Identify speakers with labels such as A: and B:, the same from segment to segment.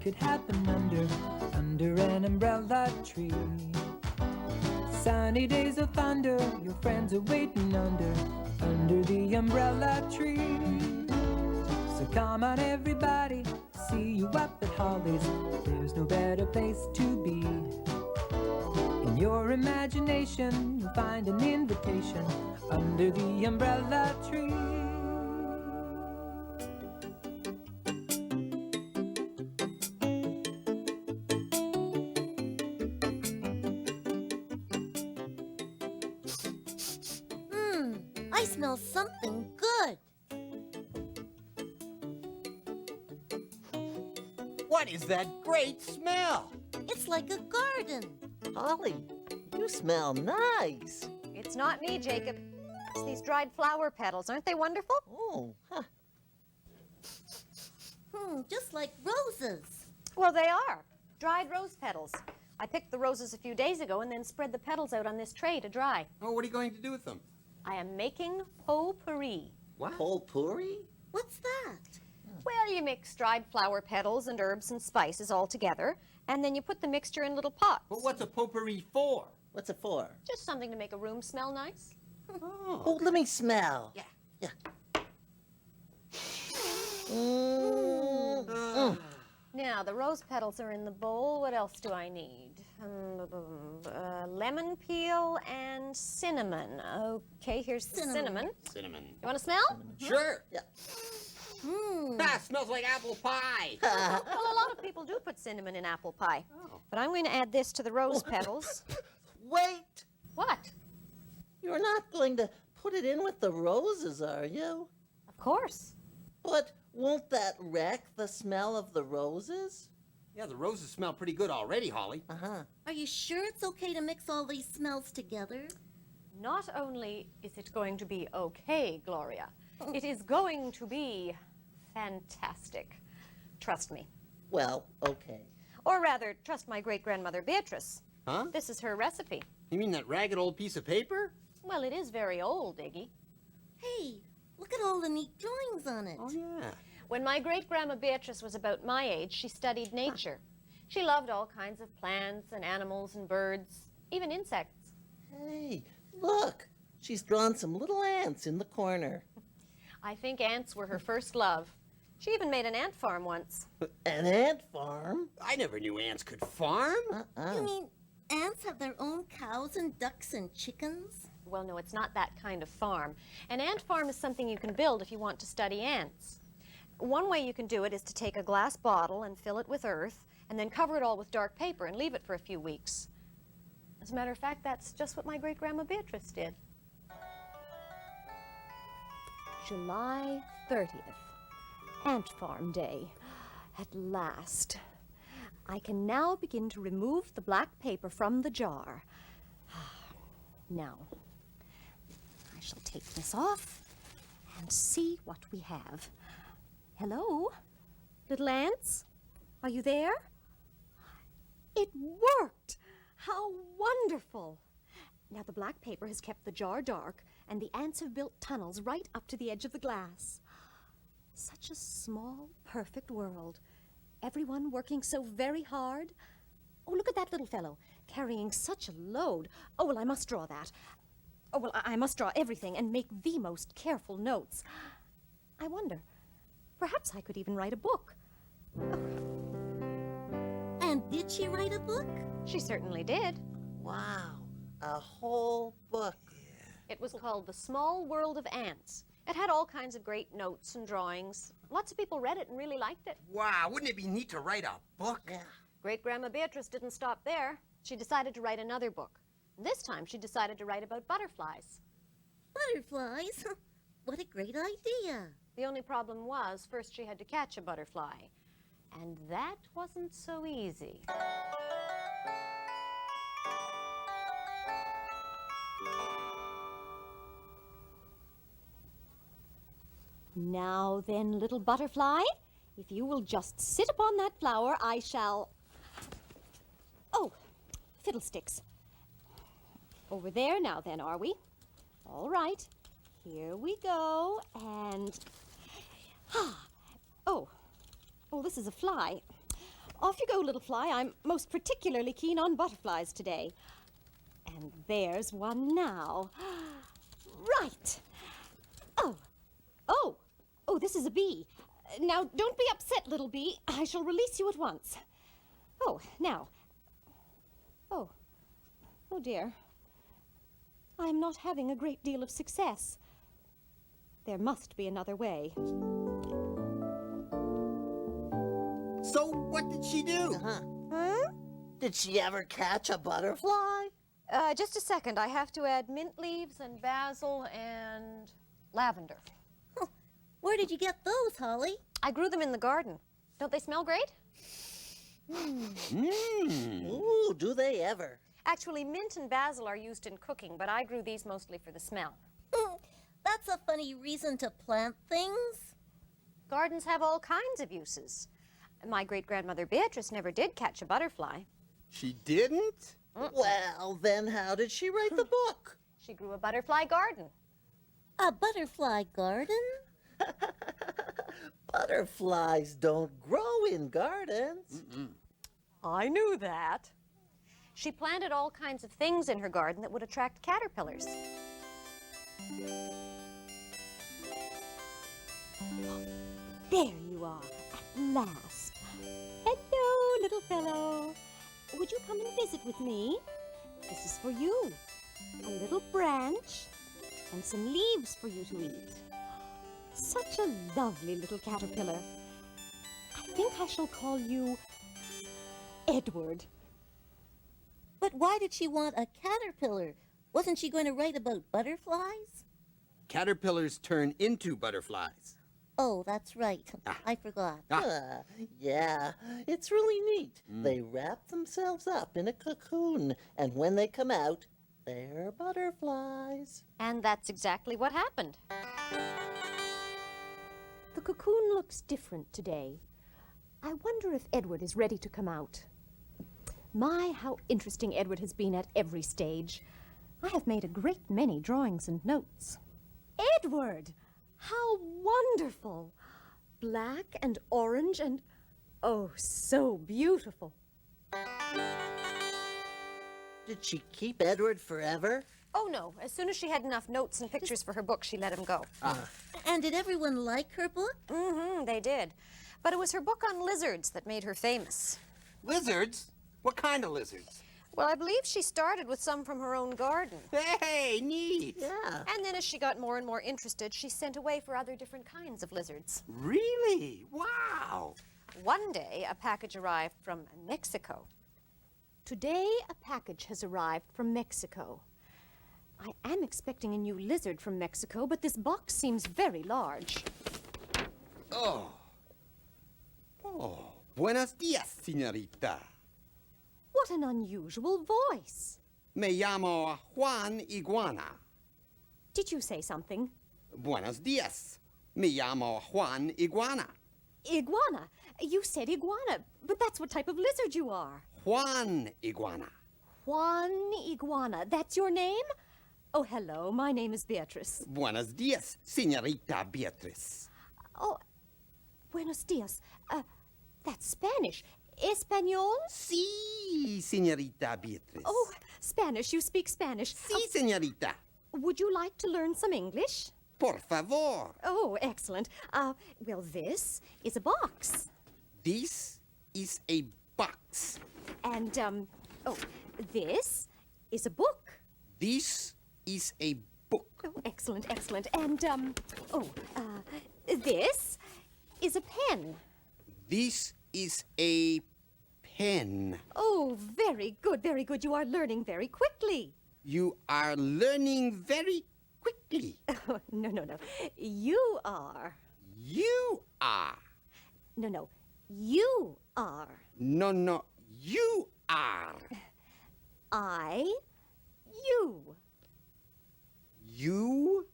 A: could happen under an umbrella tree. Sunny days of thunder, your friends are waiting under the umbrella tree. So come on everybody, see you up at Holly's. There's no better place to be. In your imagination, you'll find an invitation under the umbrella tree.
B: I smell something good.
C: What is that great smell?
B: It's like a garden.
D: Holly, you smell nice.
E: It's not me, Jacob. It's these dried flower petals. Aren't they wonderful?
D: Oh, huh.
B: Just like roses.
E: Well, they are. Dried rose petals. I picked the roses a few days ago and then spread the petals out on this tray to dry.
C: Oh, what are you going to do with them?
E: I am making potpourri.
C: What?
D: Potpourri?
B: What's that?
E: Well, you mix dried flower petals and herbs and spices all together, and then you put the mixture in little pots.
C: But what's a potpourri for?
D: What's it for?
E: Just something to make a room smell nice.
D: Oh, let me smell.
C: Yeah.
D: Yeah. Mm.
E: Now, the rose petals are in the bowl. What else do I need? Lemon peel and cinnamon. Okay, here's the cinnamon.
C: Cinnamon.
E: You want to smell?
C: Sure.
D: Yeah.
C: Ah, smells like apple pie.
E: Well, a lot of people do put cinnamon in apple pie.
C: Oh.
E: But I'm going to add this to the rose petals.
D: Wait!
E: What?
D: You're not going to put it in with the roses, are you?
E: Of course.
D: But won't that wreck the smell of the roses?
C: Yeah, the roses smell pretty good already, Holly.
D: Uh-huh.
B: Are you sure it's okay to mix all these smells together?
E: Not only is it going to be okay, Gloria, it is going to be fantastic. Trust me.
D: Well, okay.
E: Or rather, trust my great-grandmother Beatrice.
C: Huh?
E: This is her recipe.
C: You mean that ragged old piece of paper?
E: Well, it is very old, Iggy.
B: Hey, look at all the neat drawings on it.
C: Oh, yeah.
E: When my great-grandma Beatrice was about my age, she studied nature. She loved all kinds of plants and animals and birds, even insects.
D: Hey, look. She's drawn some little ants in the corner.
E: I think ants were her first love. She even made an ant farm once.
D: An ant farm?
C: I never knew ants could farm.
B: You mean ants have their own cows and ducks and chickens?
E: Well, no, it's not that kind of farm. An ant farm is something you can build if you want to study ants. One way you can do it is to take a glass bottle and fill it with earth, and then cover it all with dark paper and leave it for a few weeks. As a matter of fact, that's just what my great-grandma Beatrice did. July 30th, Ant Farm Day. At last. I can now begin to remove the black paper from the jar. Now, I shall take this off and see what we have. Hello, little ants? Are you there? It worked! How wonderful! Now the black paper has kept the jar dark, and the ants have built tunnels right up to the edge of the glass. Such a small, perfect world. Everyone working so very hard. Oh, look at that little fellow, carrying such a load. Oh, well, I must draw that. Oh, well, I must draw everything and make the most careful notes. I wonder, perhaps I could even write a book.
B: And did she write a book?
E: She certainly did.
D: Wow, a whole book.
E: It was called The Small World of Ants. It had all kinds of great notes and drawings. Lots of people read it and really liked it.
C: Wow, wouldn't it be neat to write a book?
D: Yeah.
E: Great-grandma Beatrice didn't stop there. She decided to write another book. This time she decided to write about butterflies.
B: Butterflies? What a great idea.
E: The only problem was, first she had to catch a butterfly. And that wasn't so easy. Now then, little butterfly, if you will just sit upon that flower, I shall... Oh, fiddlesticks. Over there now then, are we? All right, here we go, and... Oh, this is a fly. Off you go, little fly. I'm most particularly keen on butterflies today. And there's one now. Right. Oh, this is a bee. Now, don't be upset, little bee. I shall release you at once. Oh, now. Oh dear. I am not having a great deal of success. There must be another way.
C: So what did she do?
D: Did she ever catch a butterfly?
E: Just a second. I have to add mint leaves and basil and lavender.
B: Where did you get those, Holly?
E: I grew them in the garden. Don't they smell great?
D: Ooh, do they ever?
E: Actually, mint and basil are used in cooking, but I grew these mostly for the smell.
B: That's a funny reason to plant things.
E: Gardens have all kinds of uses. My great-grandmother Beatrice never did catch a butterfly.
C: She didn't?
D: Well, then how did she write the book?
E: She grew a butterfly garden.
B: A butterfly garden?
D: Butterflies don't grow in gardens.
E: I knew that. She planted all kinds of things in her garden that would attract caterpillars. There you are, at last. Hello, little fellow. Would you come and visit with me? This is for you. A little branch and some leaves for you to eat. Such a lovely little caterpillar. I think I shall call you Edward.
B: But why did she want a caterpillar? Wasn't she going to write about butterflies?
C: Caterpillars turn into butterflies.
B: Oh, that's right. I forgot.
D: Yeah, it's really neat. They wrap themselves up in a cocoon, and when they come out, they're butterflies.
E: And that's exactly what happened. The cocoon looks different today. I wonder if Edward is ready to come out. My, how interesting Edward has been at every stage. I have made a great many drawings and notes. Edward! How wonderful! Black and orange and, oh, so beautiful.
D: Did she keep Edward forever?
E: Oh, no. As soon as she had enough notes and pictures for her book, she let him go.
B: And did everyone like her book?
E: They did. But it was her book on lizards that made her famous.
C: Lizards? What kind of lizards?
E: Well, I believe she started with some from her own garden.
C: Hey, neat.
D: Yeah.
E: And then as she got more and more interested, she sent away for other different kinds of lizards.
C: Really? Wow.
E: One day, a package arrived from Mexico. Today, a package has arrived from Mexico. I am expecting a new lizard from Mexico, but this box seems very large.
C: Oh, buenos dias, señorita.
E: What an unusual voice.
C: Me llamo Juan Iguana.
E: Did you say something?
C: Buenos dias. Me llamo Juan Iguana.
E: Iguana. You said iguana, but that's what type of lizard you are.
C: Juan Iguana.
E: Juan Iguana. That's your name? Oh, hello. My name is Beatrice.
C: Buenos dias, señorita Beatriz.
E: Oh, buenos dias. That's Spanish. Espanol?
C: Sí, señorita Beatriz.
E: Oh, Spanish. You speak Spanish.
C: Sí, señorita.
E: Would you like to learn some English?
C: Por favor.
E: Oh, excellent. Well, this is a box.
C: This is a box.
E: And, this is a book.
C: This is a book.
E: Oh, excellent, excellent. And, this is a pen.
C: This is a pen.
E: Oh, very good, very good. You are learning very quickly.
C: You are learning very quickly.
E: Oh, no. You are.
C: You are.
E: No. You are.
C: No, you are.
E: You.
C: You,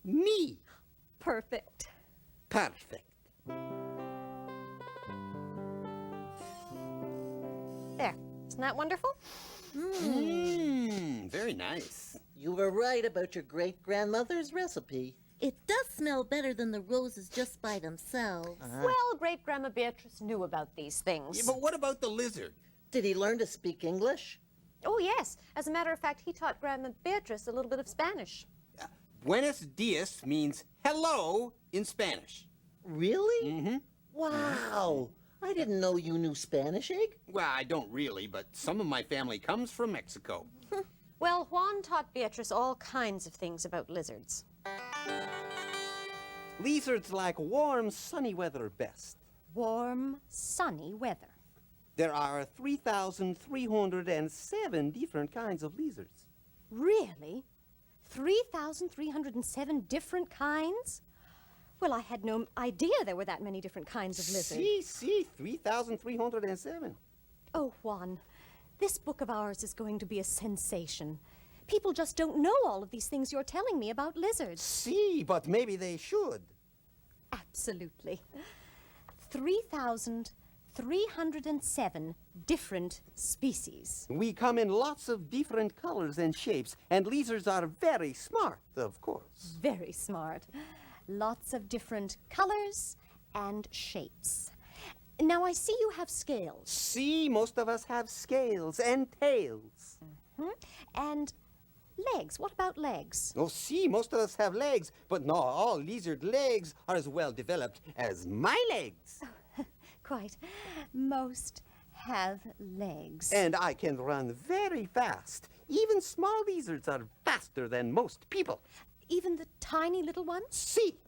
C: me.
E: Perfect.
C: Perfect.
E: There. Isn't that wonderful?
C: Very nice.
D: You were right about your great-grandmother's recipe.
B: It does smell better than the roses just by themselves.
E: Well, Great-Grandma Beatrice knew about these things.
C: Yeah, but what about the lizard?
D: Did he learn to speak English?
E: Oh, yes. As a matter of fact, he taught Grandma Beatrice a little bit of Spanish.
C: Buenos dias means hello in Spanish.
D: Really?
C: Mm-hmm.
D: Wow. I didn't know you knew Spanish, Egg.
C: Well, I don't really, but some of my family comes from Mexico.
E: Well, Juan taught Beatrice all kinds of things about lizards.
F: Lizards like warm, sunny weather best.
E: Warm, sunny weather.
F: There are 3,307 different kinds of lizards.
E: Really? 3,307 different kinds? Well, I had no idea there were that many different kinds of lizards.
F: See, 3,307.
E: Oh, Juan, this book of ours is going to be a sensation. People just don't know all of these things you're telling me about lizards.
F: See, but maybe they should.
E: Absolutely. 3,307 different species.
F: We come in lots of different colors and shapes, and lizards are very smart, of course.
E: Very smart. Lots of different colors and shapes. Now, I see you have scales.
F: See, most of us have scales and tails.
E: And legs. What about legs?
F: Oh, see, most of us have legs, but not all lizard legs are as well developed as my legs.
E: Quite. Most have legs.
F: And I can run very fast. Even small lizards are faster than most people.
E: Even the tiny little ones?
F: See?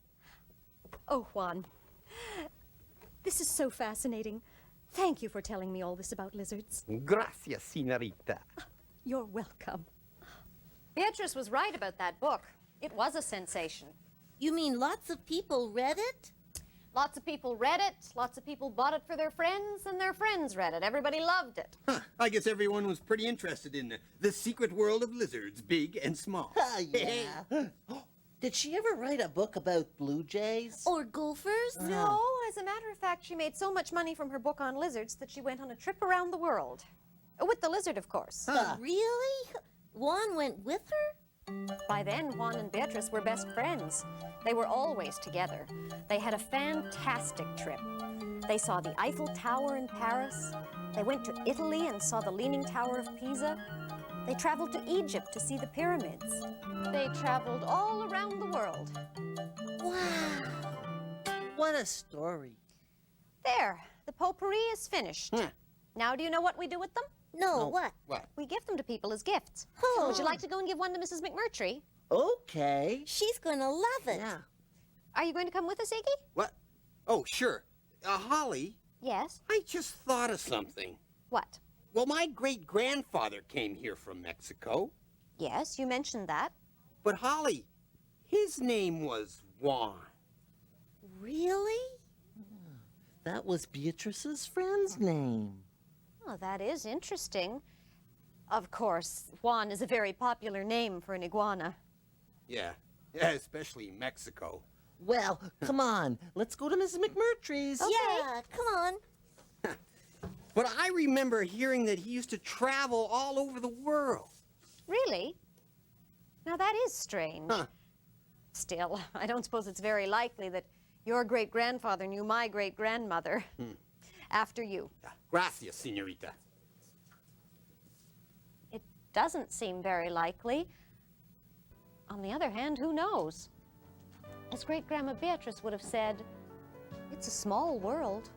E: Oh, Juan. This is so fascinating. Thank you for telling me all this about lizards.
F: Gracias, señorita.
E: You're welcome. Beatrice was right about that book. It was a sensation.
B: You mean lots of people read it?
E: Lots of people read it, lots of people bought it for their friends, and their friends read it. Everybody loved it.
C: Huh, I guess everyone was pretty interested in the secret world of lizards, big and small.
D: Yeah. Did she ever write a book about blue jays?
B: Or gophers?
E: No, as a matter of fact, she made so much money from her book on lizards that she went on a trip around the world. With the lizard, of course.
B: Really? Juan went with her?
E: By then, Juan and Beatrice were best friends. They were always together. They had a fantastic trip. They saw the Eiffel Tower in Paris. They went to Italy and saw the Leaning Tower of Pisa. They traveled to Egypt to see the pyramids. They traveled all around the world.
D: Wow. What a story.
E: There, the potpourri is finished. Now do you know what we do with them?
B: No, what?
C: What?
E: We give them to people as gifts.
B: Oh.
E: Would you like to go and give one to Mrs. McMurtry?
D: Okay.
B: She's gonna love it.
D: Yeah.
E: Are you going to come with us, Iggy?
C: What? Oh, sure. Holly,
E: Yes.
C: I just thought of something.
E: What?
C: Well, my great-grandfather came here from Mexico.
E: Yes, you mentioned that.
C: But Holly, his name was Juan.
B: Really?
D: That was Beatrice's friend's name.
E: Oh, that is interesting. Of course, Juan is a very popular name for an iguana.
C: Yeah, especially Mexico.
D: Well, come on. Let's go to Mrs. McMurtry's.
B: Yeah, come on.
C: But I remember hearing that he used to travel all over the world.
E: Really? Now that is strange.
C: Huh.
E: Still, I don't suppose it's very likely that your great-grandfather knew my great-grandmother. After you.
C: Gracias, señorita.
E: It doesn't seem very likely. On the other hand, who knows? As great-grandma Beatrice would have said, it's a small world.